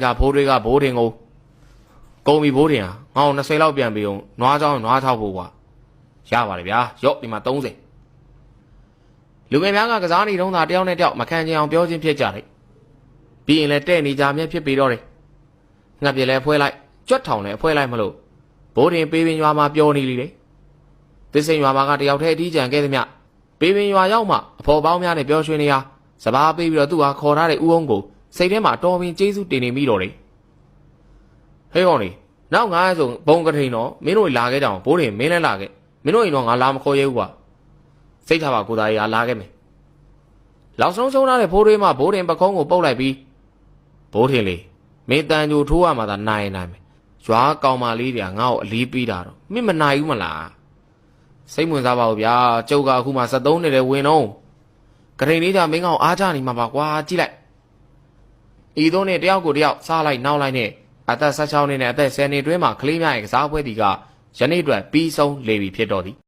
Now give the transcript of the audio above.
ကဘိုးတွေကဘိုးတင်ကိုကုန်ပြီဘိုးတင်ဟာငါ့ကို20လောက်ပြန်ပြီးအောင်နွားချောင်းနွားချောက်ဖို့ကွာရပါတယ်ဗျာရော့ဒီမှာ30လူငယ်များကစားနေတုန်းသာတယောက်နဲ့တယောက်မခံချင်အောင်ပြောချင်းဖြစ်ကြတယ်ပြီးရင်လည်းတဲ့နေကြမြဲဖြစ်ပြီးတော့တယ်ငှက်ပြလဲဖွဲလိုက်ကြွက်ထောင်လဲဖွဲလိုက်မလို့ဘိုးတင်ပေးပင်ရွာမှာပျော်နေလိလေသစ်စိန်ရွာမှာကတယောက်တည်းအထီးကျန်ခဲ့သည်မြပေးပင်ရွာရောက်မှအဖော်ပေါင်းများနဲ့ပျော်ရွှင်နေရစပားပေးပြီးတော့သူ့ဟာခေါ်ထားတဲ့ဦးအောင်ကိုစိတ်ထဲမှာတော်ပင်ကျေးဇူးတင်နေမိတော့တယ်ဟေးကောင်လေးနောက်ငါဆိုဘုံကထိန်တော့မင်းတို့လာခဲ့ကြအောင်ဘိုးတင်မင်းလည်းလာခဲ့မင်းတို့ရင်တော့ငါလာမခေါ်ရဘူးကွာစိတ်ထားပါကိုသားကြီးကလာခဲ့မယ်လောက်ဆုံးဆုံးထားတဲ့ဘိုးတွေမှဘိုးတင်ပခုံးကိုပုတ်လိုက်ပြီးဘိုးတင်လေးမင်းတန်ကြိုထိုးရမှာသာနိုင်နိုင်မယ်ရွာကောင်မလေးတွေကငါ့ကိုအလီးပေးတာတော့မင်းမနိုင်ဘူးမလားစိတ်ဝင်စားပါဦးဗျာကျုပ်ကအခုမှ73နှစ်လည်းဝင်တော့ကထိန်လေးကြမင်းကောင်အားကြနေမှာပါကွာကြည့်လိုက်ဤသုံးနဲ့တယောက်ကိုတယောက်စားလိုက်နောက်လိုက်နဲ့အသက်16နှစ်နဲ့အသက်10နှစ်တွင်းမှာကလေးများရဲ့ကစားပွဲတီကယနေ့အတွက်ပြီးဆုံးလေပြီဖြစ်တော်သည်